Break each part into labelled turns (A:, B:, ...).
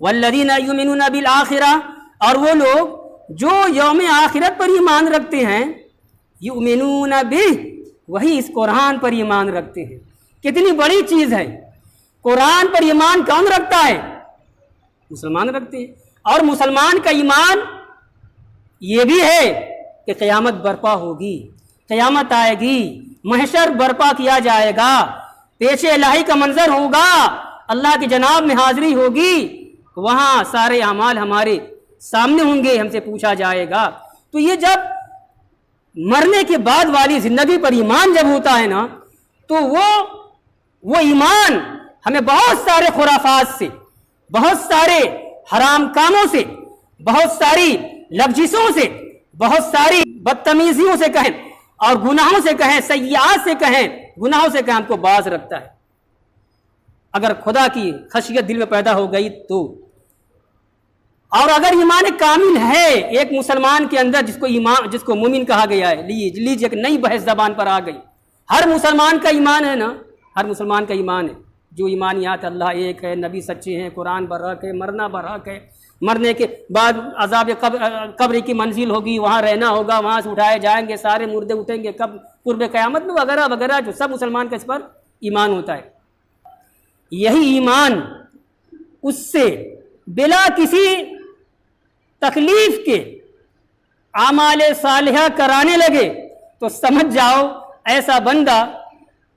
A: والذین یؤمنون بالآخرہ، اور وہ لوگ جو یوم آخرت پر ایمان رکھتے ہیں، یؤمنون بہ، وہی اس قرآن پر ایمان رکھتے ہیں۔ کتنی بڑی چیز ہے، قرآن پر ایمان کون رکھتا ہے؟ مسلمان رکھتے ہیں۔ اور مسلمان کا ایمان یہ بھی ہے کہ قیامت برپا ہوگی، قیامت آئے گی، محشر برپا کیا جائے گا، پیش الہی کا منظر ہوگا، اللہ کی جناب میں حاضری ہوگی، وہاں سارے اعمال ہمارے سامنے ہوں گے، ہم سے پوچھا جائے گا۔ تو یہ جب مرنے کے بعد والی زندگی پر ایمان جب ہوتا ہے نا، تو وہ ایمان ہمیں بہت سارے خرافات سے، بہت سارے حرام کاموں سے، بہت ساری لفظوں سے، بہت ساری بدتمیزیوں سے کہیں اور گناہوں سے کہیں، سیئات سے کہیں، گناہوں سے کہیں، ہم کو باز رکھتا ہے۔ اگر خدا کی خشیت دل میں پیدا ہو گئی تو، اور اگر ایمان کامل ہے ایک مسلمان کے اندر، جس کو مومن کہا گیا ہے، لیجیے ایک نئی بحث زبان پر آ گئی۔ ہر مسلمان کا ایمان ہے نا، ہر مسلمان کا ایمان ہے، جو ایمانیات اللہ ایک ہے، نبی سچے ہیں، قرآن برحق ہے، مرنا برحق ہے، مرنے کے بعد عذاب قبر کی منزل ہوگی، وہاں رہنا ہوگا، وہاں سے اٹھائے جائیں گے، سارے مردے اٹھیں گے کب قرب قیامت میں، وغیرہ وغیرہ، جو سب مسلمان کا اس پر ایمان ہوتا ہے۔ یہی ایمان اس سے بلا کسی تکلیف کے اعمال صالحہ کرانے لگے تو سمجھ جاؤ ایسا بندہ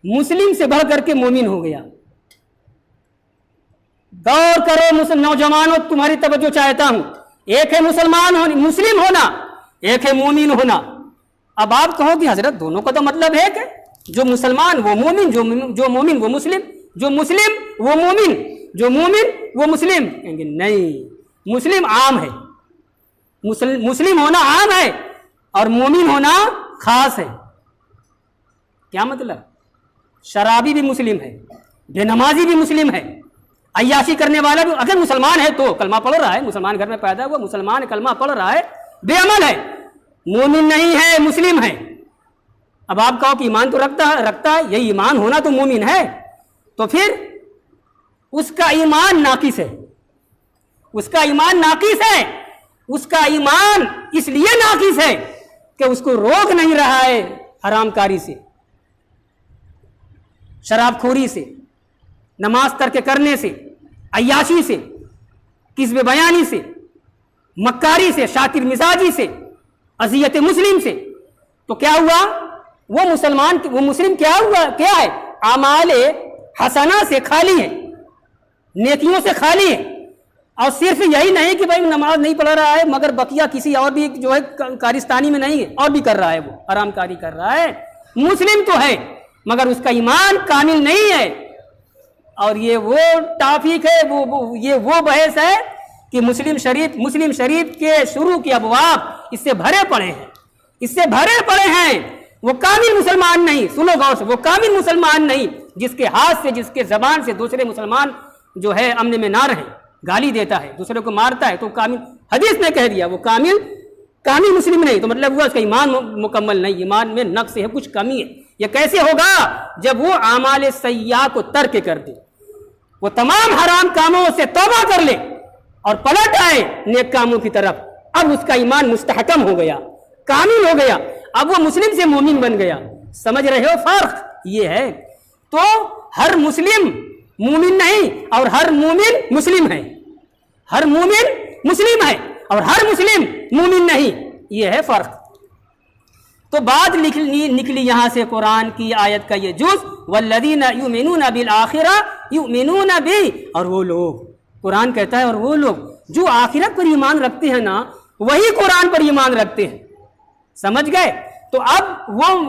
A: مسلم سے بڑھ کر کے مومن ہو گیا۔ غور کرو نوجوانوں، تمہاری توجہ چاہتا ہوں، ایک ہے مسلم ہونا، ایک ہے مومن ہونا۔ اب آپ کہو کہ حضرت دونوں کا تو مطلب ہے کہ جو مسلمان وہ مومن، جو مومن وہ مسلم، جو مسلم وہ مومن، جو مومن وہ مسلم۔ کہیں گے نہیں، مسلم عام ہے، مسلم ہونا عام ہے اور مومن ہونا خاص ہے۔ کیا مطلب؟ شرابی بھی مسلم ہے، بے نمازی بھی مسلم ہے، عیاشی کرنے والا بھی اگر مسلمان ہے تو کلمہ پڑھ رہا ہے، مسلمان گھر میں پیدا ہوا مسلمان کلمہ پڑھ رہا ہے، بے عمل ہے، مومن نہیں ہے، مسلم ہے۔ اب آپ کہو کہ ایمان تو رکھتا ہے، یہی ایمان ہونا تو مومن ہے، تو پھر اس کا ایمان ناقص ہے، اس کا ایمان ناقص ہے، اس کا ایمان اس لیے ناقص ہے کہ اس کو روک نہیں رہا ہے حرام کاری سے، شراب خوری سے، نماز ترک کرنے سے، عیاشی سے، کذب بیانی سے، مکاری سے، شاکر مزاجی سے، اذیت مسلم سے۔ تو کیا ہوا؟ وہ مسلم کیا ہے؟ اعمال حسنہ سے خالی ہے، نیکیوں سے خالی ہے، اور صرف یہی نہیں کہ بھائی نماز نہیں پڑھ رہا ہے مگر بقیہ کسی اور بھی جو ہے کارستانی میں نہیں ہے، اور بھی کر رہا ہے، وہ حرام کاری کر رہا ہے، مسلم تو ہے مگر اس کا ایمان کامل نہیں ہے۔ اور یہ وہ ٹاپک ہے، یہ وہ بحث ہے کہ مسلم شریف کے شروع کے ابواب اس سے بھرے پڑے ہیں۔ وہ کامل مسلمان نہیں، سنو غور سے، وہ کامل مسلمان نہیں جس کے ہاتھ سے، جس کے زبان سے دوسرے مسلمان جو ہے امن میں نہ رہے، گالی دیتا ہے، دوسرے کو مارتا ہے، تو کامل، حدیث نے کہہ دیا وہ کامل مسلم نہیں، تو مطلب ہوا اس کا ایمان مکمل نہیں، ایمان میں نقص ہے، کچھ کمی ہے۔ یہ کیسے ہوگا؟ جب وہ اعمال سیئہ کو ترک کر دے، وہ تمام حرام کاموں سے توبہ کر لے اور پلٹ آئے نیک کاموں کی طرف، اب اس کا ایمان مستحکم ہو گیا، کامل ہو گیا، اب وہ مسلم سے مومن بن گیا۔ سمجھ رہے ہو فرق؟ یہ ہے۔ تو ہر مسلم مومن نہیں اور ہر مومن مسلم ہے، ہر مومن مسلم ہے اور ہر مسلم مومن نہیں، یہ ہے فرق۔ تو بات نکلی یہاں سے قرآن کی آیت کا یہ جز، والذین یؤمنون بالآخرہ یؤمنون بہ، اور وہ لوگ، قرآن کہتا ہے اور وہ لوگ جو آخرت پر ایمان رکھتے ہیں نا، وہی قرآن پر ایمان رکھتے ہیں۔ سمجھ گئے؟ تو اب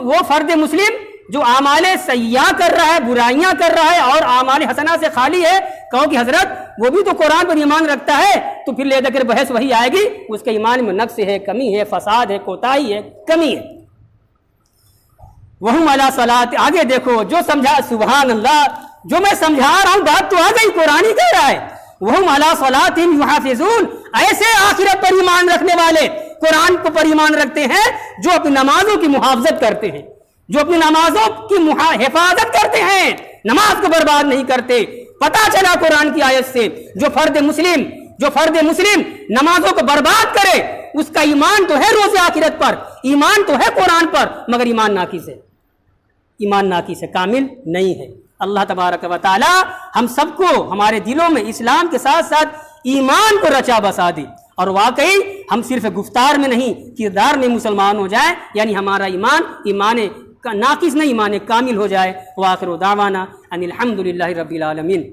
A: وہ فرد مسلم جو اعمال سیئہ کر رہا ہے، برائیاں کر رہا ہے اور اعمال حسنہ سے خالی ہے، کہو کہ حضرت وہ بھی تو قرآن پر ایمان رکھتا ہے، تو پھر لے کر بحث وہی آئے گی، اس کے ایمان میں نقص ہے، کمی ہے، فساد ہے، کوتاہی ہے، کمی ہے۔ وہم علی صلاۃ، آگے دیکھو جو سمجھا، سبحان اللہ، جو میں سمجھا رہا ہوں بات تو آ گئی، قرآن ہی کہہ رہا ہے، وہم علی صلاتہم یحافظون، ایسے آخرت پر ایمان رکھنے والے قرآن پر ایمان رکھتے ہیں جو اپنی نمازوں کی محافظت کرتے ہیں، جو اپنی نمازوں کی حفاظت کرتے ہیں، نماز کو برباد نہیں کرتے۔ پتہ چلا قرآن کی آیت سے جو فرد مسلم جو فرد مسلم نمازوں کو برباد کرے اس کا ایمان تو ہے روز آخرت پر، ایمان تو ہے قرآن پر، مگر ایمان ناقص ہے، ایمان ناقص ہے، کامل نہیں ہے۔ اللہ تبارک و تعالی ہم سب کو ہمارے دلوں میں اسلام کے ساتھ ساتھ ایمان کو رچا بسا دے، اور واقعی ہم صرف گفتار میں نہیں کردار میں مسلمان ہو جائیں، یعنی ہمارا ایمان ناقص نہیں، ایمان کامل ہو جائے۔ وآخر دعوانا ان الحمد للہ رب العالمین۔